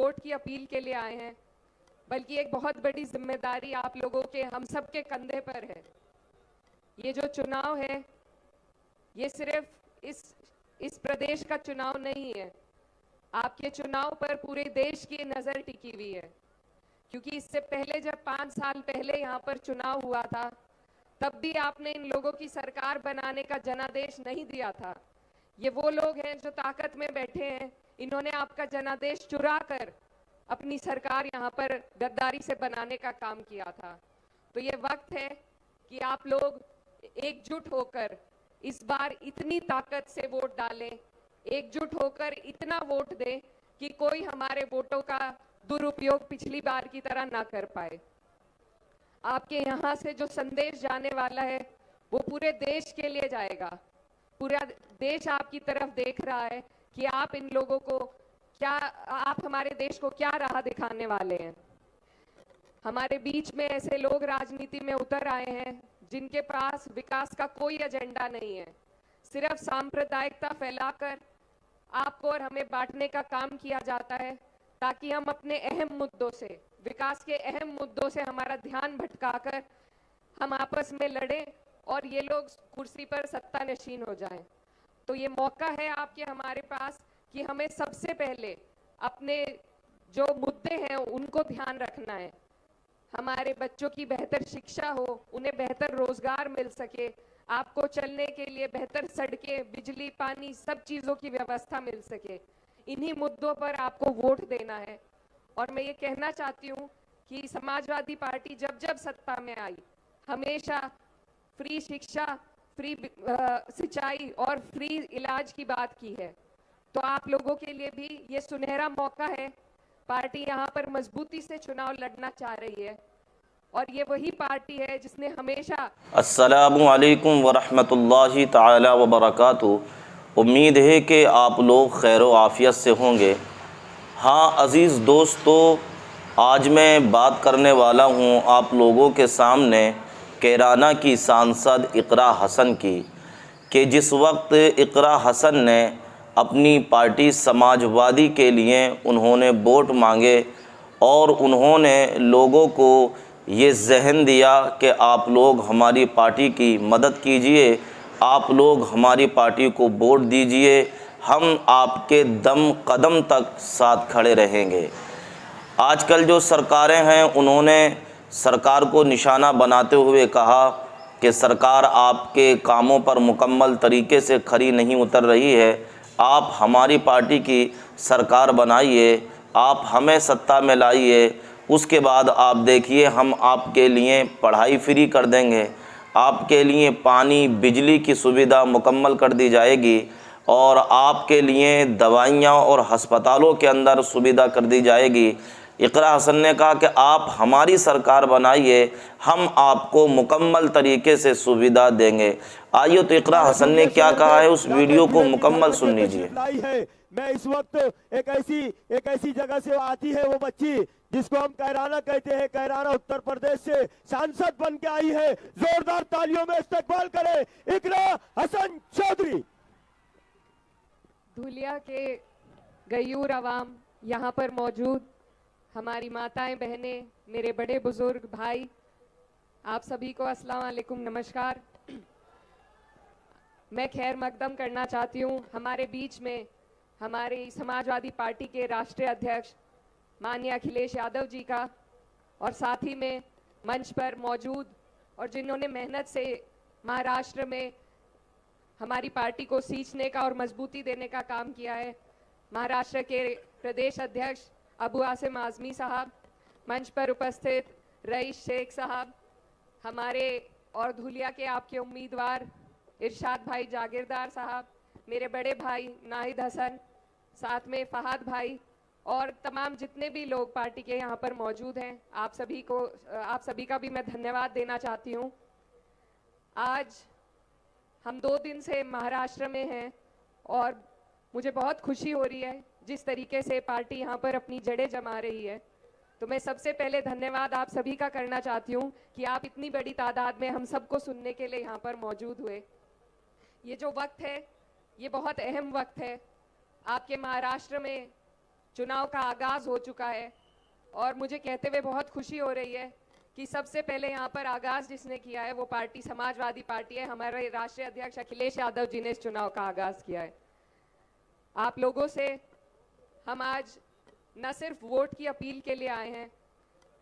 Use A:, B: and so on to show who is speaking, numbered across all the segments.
A: Vote की appeal के लिए आए हैं, बल्कि एक बहुत बड़ी जिम्मेदारी आप लोगों के, हम सब के कंधे पर है। ये जो चुनाव है, ये सिर्फ इस प्रदेश का चुनाव नहीं है। आपके चुनाव पर पूरे देश की नजर टिकी हुई है, क्योंकि इससे पहले जब 5 साल पहले यहाँ पर चुनाव हुआ था, तब भी आपने इन लोगों की सरकार बनाने का जनादेश नहीं दिया था। ये वो लोग हैं जो ताकत में बैठे हैं, इन्होंने आपका जनादेश चुरा कर अपनी सरकार यहाँ पर गद्दारी से बनाने का काम किया था। तो ये वक्त है कि आप लोग एकजुट होकर इस बार इतनी ताकत से वोट डालें, एकजुट होकर इतना वोट दें कि कोई हमारे वोटों का दुरुपयोग पिछली बार की तरह ना कर पाए। आपके यहाँ से जो संदेश जाने वाला है वो पूरे देश के लिए जाएगा। पूरा देश आपकी तरफ देख रहा है कि आप इन लोगों को क्या, आप हमारे देश को क्या राह दिखाने वाले हैं। हमारे बीच में ऐसे लोग राजनीति में उतर आए हैं जिनके पास विकास का कोई एजेंडा नहीं है, सिर्फ सांप्रदायिकता फैलाकर आपको और हमें बांटने का काम किया जाता है, ताकि हम अपने अहम मुद्दों से, विकास के अहम मुद्दों से हमारा ध्यान भटकाकर हम आपस में लड़ें और ये लोग कुर्सी पर सत्ता नशीन हो जाएं। तो ये मौका है आपके हमारे पास कि हमें सबसे पहले अपने जो मुद्दे हैं उनको ध्यान रखना है। हमारे बच्चों की बेहतर शिक्षा हो, उन्हें बेहतर रोजगार मिल सके, आपको चलने के लिए बेहतर सड़कें, बिजली, पानी, सब चीज़ों की व्यवस्था मिल सके। इन्हीं मुद्दों पर आपको वोट देना है। और मैं ये कहना चाहती हूँ कि समाजवादी पार्टी जब जब सत्ता में आई, हमेशा फ्री शिक्षा, फ्री सिंचाई और फ्री इलाज की बात की है। तो आप लोगों के लिए भी ये सुनहरा मौका है। पार्टी यहाँ पर मजबूती से चुनाव लड़ना चाह रही है और ये वही पार्टी है जिसने हमेशा।
B: अस्सलामु अलैकुम वरहमतुल्लाहि ताला वबरकातुहू। उम्मीद है कि आप लोग खैर व आफ़ियत से होंगे। हाँ अज़ीज़ दोस्तों, आज मैं बात करने वाला हूँ आप लोगों के सामने कैराना की सांसद इकरा हसन की, कि जिस वक्त इकरा हसन ने अपनी पार्टी समाजवादी के लिए उन्होंने वोट मांगे और उन्होंने लोगों को ये जहन दिया कि आप लोग हमारी पार्टी की मदद कीजिए, आप लोग हमारी पार्टी को वोट दीजिए, हम आपके दम कदम तक साथ खड़े रहेंगे। आजकल जो सरकारें हैं उन्होंने सरकार को निशाना बनाते हुए कहा कि सरकार आपके कामों पर मुकम्मल तरीके से खरी नहीं उतर रही है, आप हमारी पार्टी की सरकार बनाइए, आप हमें सत्ता में लाइए, उसके बाद आप देखिए हम आपके लिए पढ़ाई फ्री कर देंगे, आपके लिए पानी बिजली की सुविधा मुकम्मल कर दी जाएगी और आपके लिए दवाइयाँ और अस्पतालों के अंदर सुविधा कर दी जाएगी। इकरा हसन ने कहा कि आप हमारी सरकार बनाइए, हम आपको मुकम्मल तरीके से सुविधा देंगे। आइए तो इकरा हसन ने क्या कहा है उस वीडियो को मुकम्मल सुन लीजिए।
C: मैं इस वक्त एक ऐसी जगह से आती है वो बच्ची जिसको हम कैराना कहते हैं। कैराना उत्तर प्रदेश से सांसद बन के आई है। जोरदार तालियों में इस्तकबाल करें इकरा हसन चौधरी।
A: धुलिया के गयूर अवाम, यहाँ पर मौजूद हमारी माताएं, बहनें, मेरे बड़े बुजुर्ग भाई, आप सभी को अस्सलाम वालेकुम, नमस्कार। मैं खैर मकदम करना चाहती हूँ हमारे बीच में हमारी समाजवादी पार्टी के राष्ट्रीय अध्यक्ष माननीय अखिलेश यादव जी का, और साथ ही में मंच पर मौजूद और जिन्होंने मेहनत से महाराष्ट्र में हमारी पार्टी को सींचने का और मजबूती देने का काम किया है, महाराष्ट्र के प्रदेश अध्यक्ष अबू आसिम आज़मी साहब, मंच पर उपस्थित रईस शेख साहब, हमारे और धुलिया के आपके उम्मीदवार इरशाद भाई जागीरदार साहब, मेरे बड़े भाई नाहिद हसन, साथ में फहाद भाई और तमाम जितने भी लोग पार्टी के यहाँ पर मौजूद हैं, आप सभी का भी मैं धन्यवाद देना चाहती हूँ। आज हम 2 दिन से महाराष्ट्र में हैं और मुझे बहुत खुशी हो रही है जिस तरीके से पार्टी यहाँ पर अपनी जड़ें जमा रही है। तो मैं सबसे पहले धन्यवाद आप सभी का करना चाहती हूँ कि आप इतनी बड़ी तादाद में हम सबको सुनने के लिए यहाँ पर मौजूद हुए। ये जो वक्त है ये बहुत अहम वक्त है। आपके महाराष्ट्र में चुनाव का आगाज हो चुका है और मुझे कहते हुए बहुत खुशी हो रही है कि सबसे पहले यहाँ पर आगाज जिसने किया है वो पार्टी समाजवादी पार्टी है। हमारे राष्ट्रीय अध्यक्ष अखिलेश यादव जी ने इस चुनाव का आगाज किया है। आप लोगों से हम आज न सिर्फ वोट की अपील के लिए आए हैं,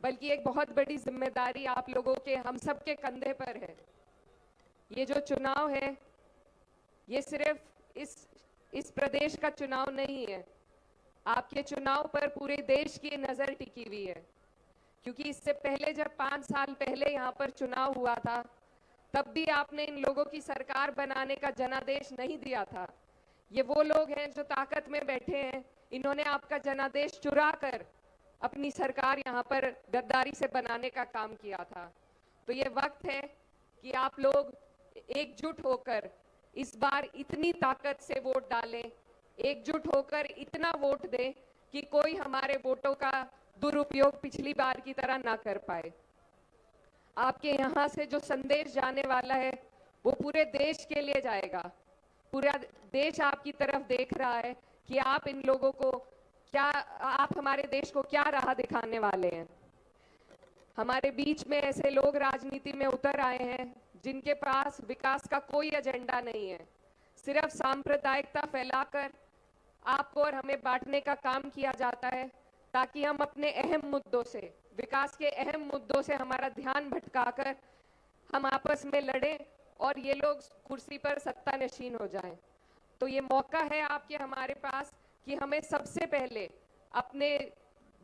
A: बल्कि एक बहुत बड़ी जिम्मेदारी आप लोगों के हम सब के कंधे पर है। ये जो चुनाव है ये सिर्फ इस प्रदेश का चुनाव नहीं है। आपके चुनाव पर पूरे देश की नजर टिकी हुई है, क्योंकि इससे पहले जब 5 साल पहले यहाँ पर चुनाव हुआ था तब भी आपने इन लोगों की सरकार बनाने का जनादेश नहीं दिया था। ये वो लोग हैं जो ताकत में बैठे हैं, इन्होंने आपका जनादेश चुरा कर अपनी सरकार यहाँ पर गद्दारी से बनाने का काम किया था। तो ये वक्त है कि आप लोग एकजुट होकर इस बार इतनी ताकत से वोट डालें, एकजुट होकर इतना वोट दें कि कोई हमारे वोटों का दुरुपयोग पिछली बार की तरह ना कर पाए। आपके यहाँ से जो संदेश जाने वाला है वो पूरे देश के लिए जाएगा। पूरा देश आपकी तरफ देख रहा है कि आप इन लोगों को क्या, आप हमारे देश को क्या राह दिखाने वाले हैं। हमारे बीच में ऐसे लोग राजनीति में उतर आए हैं जिनके पास विकास का कोई एजेंडा नहीं है। सिर्फ सांप्रदायिकता फैलाकर आपको और हमें बांटने का काम किया जाता है ताकि हम अपने अहम मुद्दों से, विकास के अहम मुद्दों से हमारा ध्यान भटकाकर हम आपस में लड़ें और ये लोग कुर्सी पर सत्ता नशीन हो जाएं। तो ये मौका है आपके हमारे पास कि हमें सबसे पहले अपने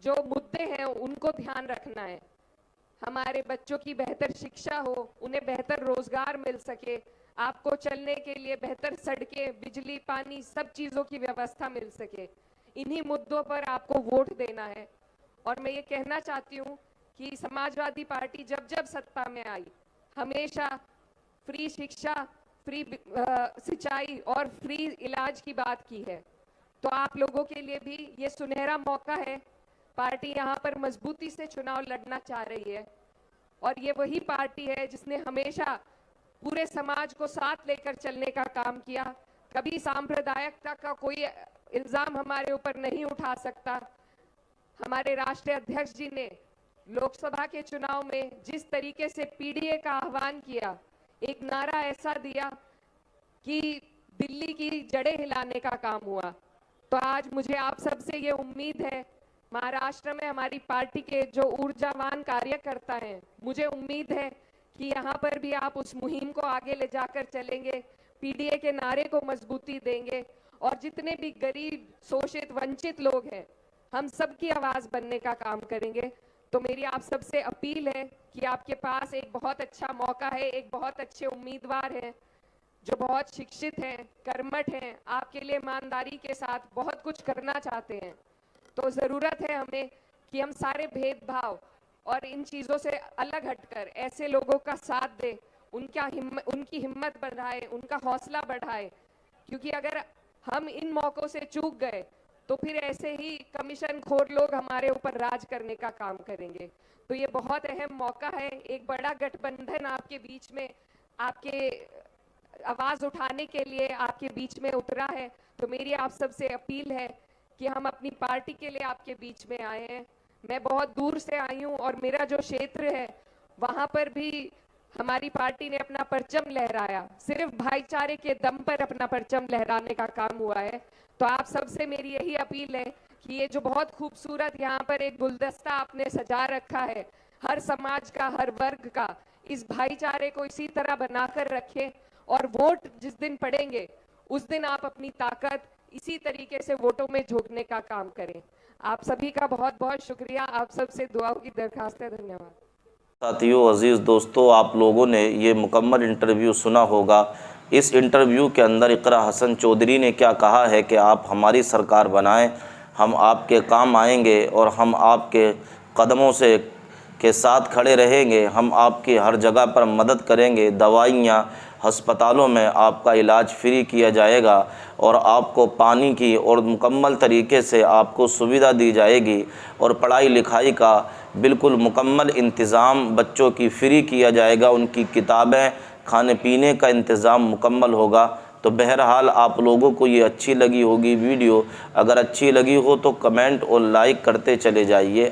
A: जो मुद्दे हैं उनको ध्यान रखना है। हमारे बच्चों की बेहतर शिक्षा हो, उन्हें बेहतर रोजगार मिल सके, आपको चलने के लिए बेहतर सड़कें, बिजली, पानी, सब चीज़ों की व्यवस्था मिल सके। इन्हीं मुद्दों पर आपको वोट देना है। और मैं ये कहना चाहती हूँ कि समाजवादी पार्टी जब जब सत्ता में आई हमेशा फ्री शिक्षा, फ्री सिंचाई और फ्री इलाज की बात की है। तो आप लोगों के लिए भी ये सुनहरा मौका है। पार्टी यहाँ पर मजबूती से चुनाव लड़ना चाह रही है और ये वही पार्टी है जिसने हमेशा पूरे समाज को साथ लेकर चलने का काम किया। कभी सांप्रदायिकता का कोई इल्जाम हमारे ऊपर नहीं उठा सकता। हमारे राष्ट्रीय अध्यक्ष जी ने लोकसभा के चुनाव में जिस तरीके से पीडीए का आह्वान किया, एक नारा ऐसा दिया कि दिल्ली की जड़ें हिलाने का काम हुआ। तो आज मुझे आप सबसे ये उम्मीद है, महाराष्ट्र में हमारी पार्टी के जो ऊर्जावान कार्यकर्ता हैं, मुझे उम्मीद है कि यहाँ पर भी आप उस मुहिम को आगे ले जाकर चलेंगे, पीडीए के नारे को मजबूती देंगे और जितने भी गरीब, शोषित, वंचित लोग हैं, हम सबकी आवाज बनने का काम करेंगे। तो मेरी आप सबसे अपील है कि आपके पास एक बहुत अच्छा मौका है, एक बहुत अच्छे उम्मीदवार हैं जो बहुत शिक्षित हैं, कर्मठ हैं, आपके लिए ईमानदारी के साथ बहुत कुछ करना चाहते हैं। तो ज़रूरत है हमें कि हम सारे भेदभाव और इन चीज़ों से अलग हटकर ऐसे लोगों का साथ दें, उनकी हिम्मत बढ़ाए, उनका हौसला बढ़ाए। क्योंकि अगर हम इन मौक़ों से चूक गए तो फिर ऐसे ही कमीशन खोर लोग हमारे ऊपर राज करने का काम करेंगे। तो ये बहुत अहम मौका है, एक बड़ा गठबंधन आपके बीच में, आपके आवाज़ उठाने के लिए आपके बीच में उतरा है। तो मेरी आप सबसे अपील है कि हम अपनी पार्टी के लिए आपके बीच में आए हैं। मैं बहुत दूर से आई हूँ और मेरा जो क्षेत्र है वहाँ पर भी हमारी पार्टी ने अपना परचम लहराया, सिर्फ भाईचारे के दम पर अपना परचम लहराने का काम हुआ है। तो आप सबसे मेरी यही अपील है कि ये जो बहुत खूबसूरत यहाँ पर एक गुलदस्ता आपने सजा रखा है, हर समाज का, हर वर्ग का, इस भाईचारे को इसी तरह बनाकर रखें और वोट जिस दिन पड़ेंगे उस दिन आप अपनी ताकत इसी तरीके से वोटों में झोंकने का काम करें। आप सभी का बहुत बहुत शुक्रिया, आप सबसे दुआओं की दरखास्त है। धन्यवाद।
B: साथियों, अज़ीज़ दोस्तों, आप लोगों ने ये मुकम्मल इंटरव्यू सुना होगा। इस इंटरव्यू के अंदर इकरा हसन चौधरी ने क्या कहा है कि आप हमारी सरकार बनाएं, हम आपके काम आएंगे और हम आपके कदमों से के साथ खड़े रहेंगे, हम आपकी हर जगह पर मदद करेंगे, दवाइयाँ हस्पतालों में आपका इलाज फ्री किया जाएगा और आपको पानी की और मुकम्मल तरीके से आपको सुविधा दी जाएगी और पढ़ाई लिखाई का बिल्कुल मुकम्मल इंतज़ाम बच्चों की फ्री किया जाएगा, उनकी किताबें, खाने पीने का इंतज़ाम मुकम्मल होगा। तो बहरहाल आप लोगों को ये अच्छी लगी होगी वीडियो। अगर अच्छी लगी हो तो कमेंट और लाइक करते चले जाइए।